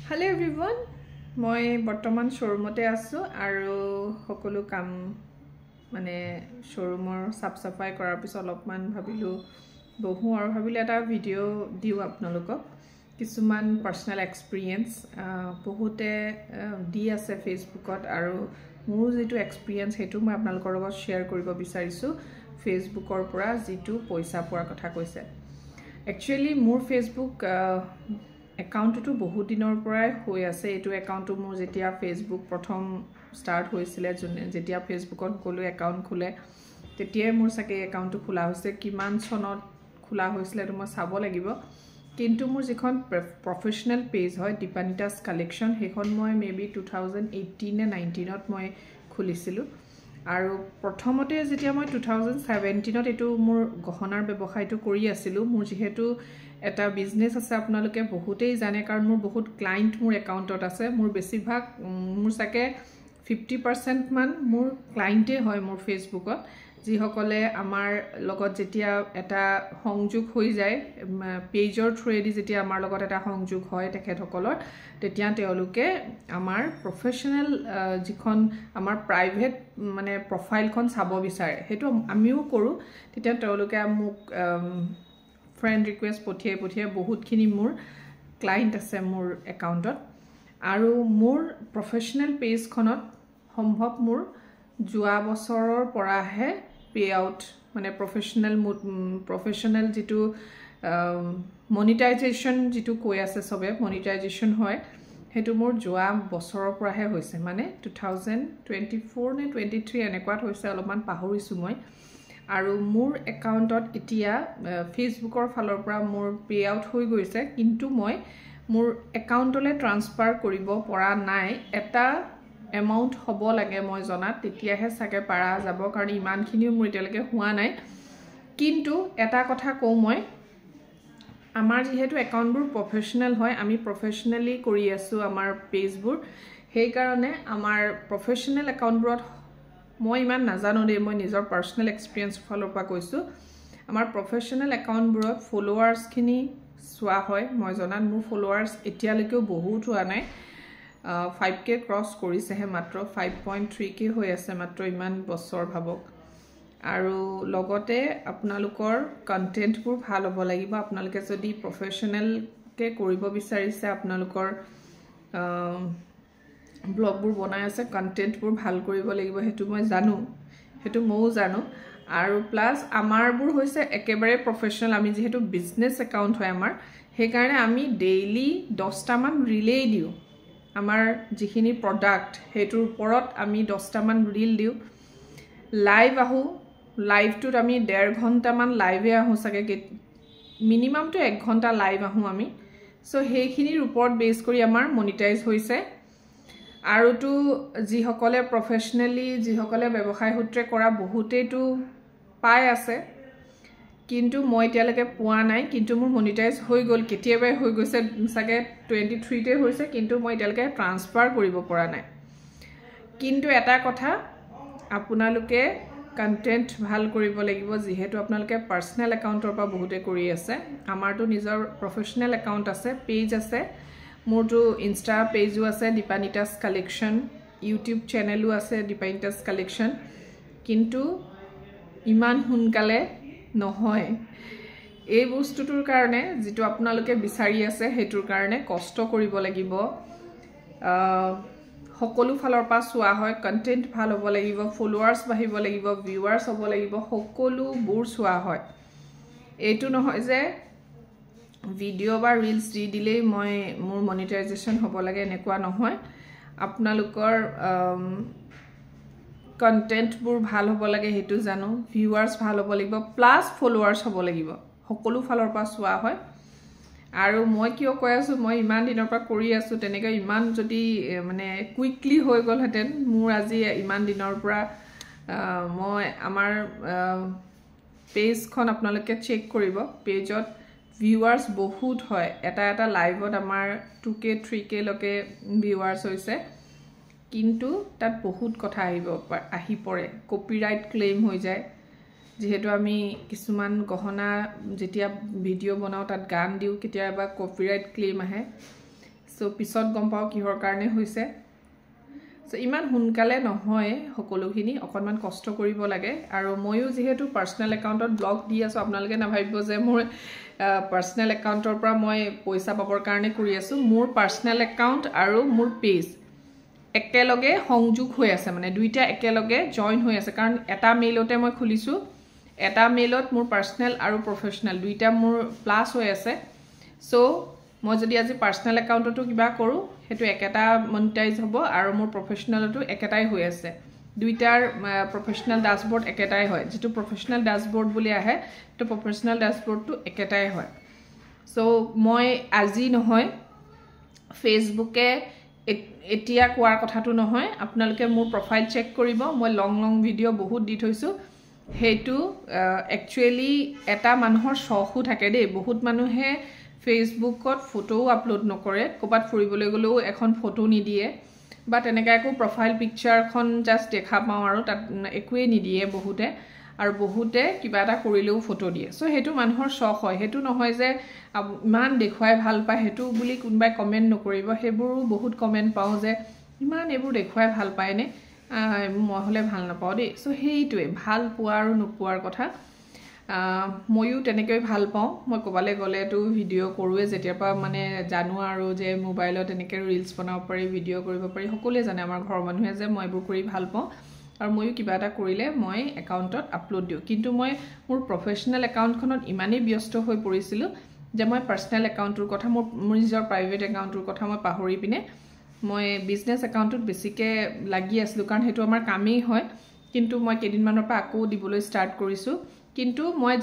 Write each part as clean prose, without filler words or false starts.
Hello everyone, মই বৰ্তমান শ্বৰুমতে আছো আৰু সকলো কাম মানে শ্বৰুমৰ সাফ সাফাই কৰাৰ পিছত অলপমান ভাবিলো বহু আৰু ভাবিলে এটা ভিডিও দিও আপোনালোকক কিছুমান পাৰ্সোনাল এক্সপেৰিয়েন্স বহুতে দি আছে ফেসবুকত আৰু মোৰ যেটো এক্সপেৰিয়েন্স হেতু মই আপোনালোকৰ লগত শেয়াৰ কৰিব বিচাৰিছো ফেসবুকৰ পৰা যেটো পইচা পোৱাৰ কথা কৈছে একচুয়ালি মোৰ ফেসবুক একাউণ্টটো তো বহুত দিনৰ পৰাই হৈ আছে এটো একাউণ্টটো মোৰ যেতিয়া ফেসবুক প্ৰথম ষ্টাৰ্ট হৈছিল যেতিয়া ফেসবুকত গলো একাউণ্ট খুলে তেতিয়াই মোৰ সাকে একাউণ্টটো খোলা হৈছে কিমান চনত খোলা হৈছিল এটো মই চাব লাগিব কিন্তু মোৰ যিখন প্ৰফেশনাল পেজ হয় দীপানিতাস কালেকশন হেখন মই মেবি 2018 নে 19 ত মই খুলিছিলো আৰু প্ৰথমতে যেতিয়া মই 2017 ত এটো মোৰ গহনাৰ ব্যৱসায়টো কৰি আছিলো মোৰ যেহেতু এটা বিজনেস আছে আপোনালোকে বহুতেই জানে কাৰণ মোৰ বহুত ক্লায়েন্ট মোৰ একাউণ্টত আছে মোৰ বেছিভাগ মোৰ সাকে 50% মান মোৰ ক্লায়েন্টে হয় মোৰ ফেসবুকত যি সকলে আমাৰ লগত যেতিয়া এটা সংযোগ হৈ যায় পেজৰ থ্ৰুৱেদি যেতিয়া আমাৰ লগত এটা সংযোগ হয় তেখেতসকলৰ তেতিয়া তেওঁলোকে আমাৰ প্ৰফেশনাল যিখন আমাৰ প্ৰাইভেট মানে প্ৰফাইলখন চাব বিচাৰে হেতু আমিও কৰো তেতিয়া তেওঁলোকে মোক friend request পঠিয়াই বহুতখিনি মোৰ ক্লায়েন্ট আছে মোৰ একাউণ্টত আৰু মোৰ প্ৰফেশনাল পেজ খনত সম্ভৱ মোৰ জুৱা বছৰৰ পৰাহে পে আউট মানে প্ৰফেশনাল যেটো মনিটাইজেশন যেটো কৈ আছে সবে মনিটাইজেশন হয় হেতু মোৰ জুৱা বছৰৰ পৰাহে হৈছে মানে 2024 নে 23 এনেকুৱাত হৈছে অলপমান পাহৰিছো মই আৰু মোৰ একাউণ্টত এতিয়া ফেসবুকৰ ফালৰ পৰা মোৰ পে আউট হৈ গৈছে কিন্তু মই মোৰ একাউণ্টলে ট্ৰান্সফাৰ কৰিব পৰা নাই এটা এমাউন্ট হ'ব লাগে মই জনাত তেতিয়াহে সাকে পাৰা যাব কাৰণ ইমানখিনিও মোৰ এতিয়ালৈকে হোৱা নাই কিন্তু এটা কথা কও মই আমাৰ যেহেতু একাউণ্টবোৰ প্ৰফেশনাল হয় আমি প্ৰফেশনালি কৰি আছো আমাৰ পেজবোৰ সেই কাৰণে আমাৰ প্ৰফেশনাল একাউণ্টবোৰত মই ইমান নাজানো দে মই নিজৰ পাৰ্সোনাল এক্সপেৰিয়েন্স ফালৰ পৰা কৈছো আমাৰ প্ৰফেশনাল একাউণ্টবোৰত ফলোৱাৰ্স খিনি সোৱা হয় মই জনাত মোৰ ফলোৱাৰ্স এতিয়ালৈকে বহুত হোৱা নাই 5k ক্ৰস কৰিছেহে মাত্ৰ 5.3k হৈ আছে মাত্ৰ ইমান বছৰ ভাবক আৰু লগতে আপোনালোকৰ কন্টেন্টবোৰ ভাল হ'ব লাগিব আপোনালোকে যদি প্ৰফেশনাল কে কৰিব বিচাৰিছে আপোনালোকৰ ব্লগবোৰ বনাই আছে কন্টেন্টবোৰ ভাল কৰিব লাগিব হেতু মই জানো হেতু মও জানো আৰু প্লাস আমাৰবোৰ হৈছে একেবাৰে প্ৰফেশনাল আমি যেহেতু বিজনেস একাউণ্ট হয় আমাৰ সেই কাৰণে আমি ডেইলি 10টা মান ৰিলে দিও আমাৰ যিখিনি প্ৰডাক্ট হেতুৰ ওপৰত আমি 10টা মান ৰিল দিও লাইভ আহো লাইভটোত আমি 1.5 ঘণ্টা মান লাইভে আহো সাকে মিনিমাম তো 1 ঘণ্টা লাইভ আহো আমি সো হেখিনিৰ ওপৰত বেস কৰি আমাৰ মনিটাইজ হৈছে আৰু তো যি সকলে প্ৰফেশনালি যি সকলে ব্যৱসায় সূত্ৰে কৰা বহুতেই তো পাই আছে কিন্তু মই এতিয়ালৈকে পোৱা নাই কিন্তু মোৰ মনিটাইজ হৈ গল কেতিয়াবাই হৈ গৈছে সাকে 23 তে হৈছে কিন্তু মই এতিয়ালৈকে ট্ৰান্সফাৰ কৰিব পৰা নাই কিন্তু এটা কথা আপোনালোকে কন্টেন্ট ভাল কৰিব লাগিব যেহেতু আপোনালোকে পাৰ্সোনাল একাউণ্টৰ পৰা বহুতে কৰি আছে আমাৰটো নিজৰ প্ৰফেশনাল একাউণ্ট আছে পেজ আছে মোৰটো ইনষ্টা পেজও আছে দীপানিতাস কালেকশন ইউটিউব চেনেলও আছে দীপানিতাস কালেকশন কিন্তু ইমান হুনকালে নহয় এই বস্তুটোৰ কাৰণে যেটো আপোনালোকে বিচাৰি আছে হেতুৰ কাৰণে কষ্ট কৰিব লাগিব সকলো ফালৰ পৰা সোৱা হয় কন্টেন্ট ভাল হ'ব লাগিব ফলোৱাৰ্স বাঢ়িব লাগিব ভিউৱাৰ্স হ'ব লাগিব সকলো বোৰ সোৱা হয় এটো নহয় যে ভিডিও বা ৰিলস দি দিলেই মই মোৰ মনিটাইজেশন হ'ব লাগে এনেকুৱা নহয় আপোনালোকৰ কন্টেন্টবোৰ ভাল হ'ব লাগে হেতু জানো ভিউৱাৰ্স ভাল হ'ব লাগিব প্লাস ফলোৱাৰ্স হ'ব লাগিব সকলো ফালৰ পৰা সোৱা হয় আৰু মই কিয় কৈ আছো মই ইমান দিনৰ পৰা কৰি আছো তেনেকৈ ইমান যদি মানে কুইকলি হৈ গল হেতেন মোৰ আজি ইমান দিনৰ পৰা মই আমাৰ পেজখন আপোনালোকে চেক কৰিব পেজত ভিউৱাৰ্স বহুত হয় এটা লাইভত আমাৰ 2k 3k লকে ভিউৱাৰ্স হৈছে কিন্তু তাত বহুত কথা আহি পৰে কপিৰাইট ক্লেম হৈ যায় যেহেতু আমি কিছুমান গহনা যেতিয়া ভিডিও বনাও তাত গান দিও কেতিয়াবা কপিৰাইট ক্লেম আহে সো পিছত গম পাও কিহৰ কাৰণে হৈছে সো ইমান হুনকালে নহয় সকলোখিনি অকনমান কষ্ট কৰিব লাগে আৰু ময়ো যেহেতু পাৰ্সোনাল একাউন্টত ব্লগ দি আছো আপোনালোকে না ভাবিব যে মোৰ পাৰ্সোনাল একাউন্টৰ পৰা মই পইচা পাবৰ কাৰণে কৰি আছো মোৰ পাৰ্সোনাল একাউন্ট আৰু মোৰ পেজ একেলগে সংযোগ হৈ আছে মানে দুইটা একেলগে জয়েন হৈ আছে কাৰণ এটা মেইলতে মই খুলিছো এটা মেইলত মোৰ পাৰ্সোনাল আৰু প্ৰফেশনাল দুইটা মোৰ প্লাস হৈ আছে সো মই যদি আজি পাৰ্সোনাল একাউন্টটো কিবা কৰো হেতু একেটা মনিটাইজ হ'ব আৰু মোৰ প্ৰফেশনালটো একেটাই হৈ আছে দুইটাৰ প্ৰফেশনাল ড্যাশবোৰ্ড একেটাই হয় যেটো প্ৰফেশনাল ড্যাশবোৰ্ড বুলি আহে তো প্ৰফেশনাল ড্যাশবোৰ্ডটো একেটাই হয় সো মই আজি নহয় ফেসবুকে এতিয়া কোৱাৰ কথাটো নহয় আপোনালোকে মোৰ প্ৰফাইল চেক কৰিব মই লং ভিডিও বহুত দি থৈছো হেতু একচুয়ালি এটা মানুহৰ শখু থাকে দেই বহুত মানুহে ফেসবুকত ফটো আপলোড নকৰে কবাত ফুৰিবলৈ গলেও এখন ফটো নিদিয়ে বা তেনেকা একো প্ৰফাইল পিকচাৰখন জাস্ট দেখা পাও আৰু তাত একোৱে নিদিয়ে বহুতে আৰু বহুতে কিবা এটা কৰিলেও ফটো দিয়ে সো হেতু মানুহৰ শখ হয় হেতু নহয় যে ইমান দেখুৱাই ভাল পায় হেতু বুলি কোনবাই কমেন্ট নকৰিব হেবোৰো বহুত কমেন্ট পাও যে ইমান এবোৰ দেখুৱাই ভাল পায় নে মই হলে ভাল নাপাও দেই সো হেইটোৱে ভাল পোৱা আৰু নোপোৱাৰ কথা ময়ো তেনেকৈ ভাল পাও মই কবালে গলে তো ভিডিও কৰোৱে যেতিয়াপা মানে জানো আৰু যে মোবাইলত এনেকে ৰিলস বনাব পাৰি ভিডিও কৰিব পাৰি সকলোৱে জানে আমাৰ ঘৰৰ মানুহে যে মই এবোৰ কৰি ভাল পাও আৰু ময়ো কিবা এটা কৰিলে মই একাউন্টত আপলোড দিও কিন্তু মই মোৰ প্ৰফেশনাল একাউন্টখনত ইমানেই ব্যস্ত হৈ পৰিছিল যে মই পাৰ্সোনাল একাউন্টৰ কথা মোৰ নিজৰ প্ৰাইভেট একাউন্টৰ কথা মই পাহৰি পিনে মই বিজনেস একাউন্টত বেছিকে লাগি আছিল কাৰণ হেতু আমাৰ কামেই হয় কিন্তু মই কেদিনমানৰ পৰা আকৌ দিবলৈ ষ্টাৰ্ট কৰিছো কিন্তু মই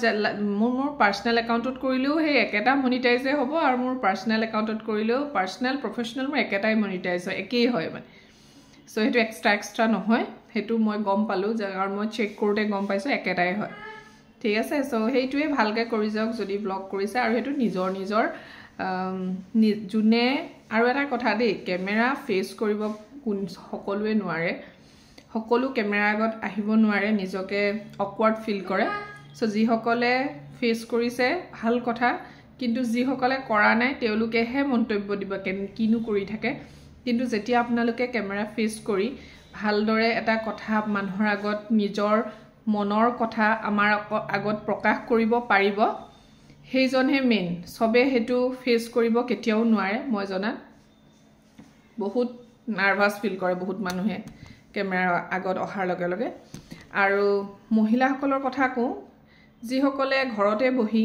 মোৰ পাৰ্সোনাল একাউন্টত কৰিলেও হে একেটা মনিটাইজে হ'ব আৰু মোৰ পাৰ্সোনাল একাউন্টত কৰিলেও পাৰ্সোনাল প্ৰফেশনাল মোৰ একেটাই মনিটাইজ হয় একেই হয় মানে সো হেতু এক্সট্ৰা নহয় হেতু মই গম পালো যে আৰু মই চেক কৰোতে গম পাইছো একেটাই হয় ঠিক আছে সো হেইটোৱে ভালকে কৰি যাওক যদি ব্লগ কৰিছে আৰু হেতু নিজৰ জুনে আৰু এটা কথা দেই কেমেৰা ফেস কৰিব কোন সকলোৱে নোৱাৰে সকলো কেমেৰা আগত আহিব নোৱাৰে নিজকে অকৱাৰ্ড ফিল কৰে সো যি সকলে ফেস কৰিছে ভাল কথা কিন্তু যি সকলে কৰা নাই তেওঁলোকেহে মন্তব্য দিব কিনো কৰি থাকে কিন্তু যেতিয়া আপোনালোকে কেমেৰা ফেস কৰি ভালদৰে এটা কথা মানুহৰ আগত নিজৰ মনৰ কথা আমাৰ আগত প্ৰকাশ কৰিব পাৰিব হেইজনহে মেইন সবে হেতু ফেস কৰিব কেতিয়াও নোৱাৰে মই জনা বহুত নাৰ্ভাস ফিল কৰে বহুত মানুহে কেমেৰা আগত অহাৰ লগে লগে আৰু মহিলাসকলৰ কথা কও যি সকলে ঘৰতে বহি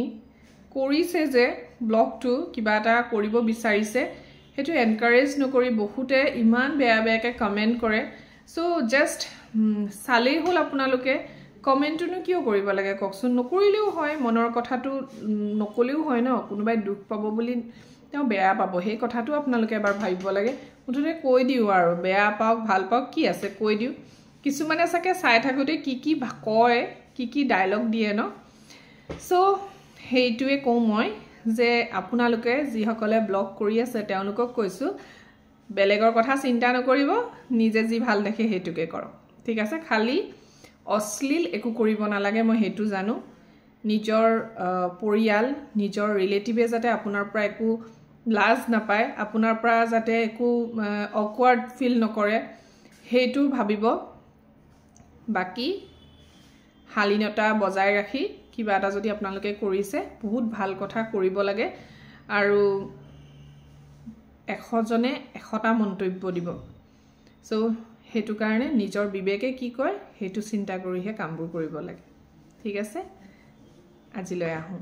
কৰিছে যে ব্লগটো কিবা এটা কৰিব বিচাৰিছে হেতু এনকাৰেজ নকৰি বহুতে ইমান বেয়াকে কমেন্ট কৰে সো জাস্ট সালেই হল আপোনালোকে কমেন্টনো কিয় কৰিব লাগে ককচোন নকৰিলেও হয় মনৰ কথাটো নকলেও হয় ন কোনোবাই দুখ পাব বুলি তেও বেয়া পাব সেই কথাটো আপোনালোকে এবাৰ ভাবিব লাগে মুঠতে কৈ দিও আৰু বেয়া পাওক ভাল পাওক কি আছে কৈ দিও কিছুমানে সাকে চাই থাকোতে কি কয় কি ডায়লগ দিয়ে ন সো হেইটোৱে কও মই যে আপোনালোকে যি সকলে ব্লগ কৰি আছে তেওঁলোকক কৈছো বেলেগৰ কথা চিন্তা নকৰিব নিজে যি ভাল দেখে হেতুকে কৰক ঠিক আছে খালি অশ্লীল একো কৰিব নালাগে মই হেতু জানো নিজৰ পৰিয়াল নিজৰ ৰিলেটিভে যাতে আপোনাৰ পৰা একো লাজ নাপায় আপোনাৰ পৰা যাতে একো অকৱাৰ্ড ফিল নকৰে হেতু ভাবিব বাকি হালিনতা বজাই ৰাখি কিবা এটা যদি আপোনালোকে কৰিছে বহুত ভাল কথা কৰিব লাগে আৰু 100 জনে 100টা মন্তব্য দিব সো হেতু কাৰণে নিজৰ বিবেকে কি কয় হেতু চিন্তা কৰিহে কামবোৰ কৰিব লাগে ঠিক আছে আজিলৈ আহো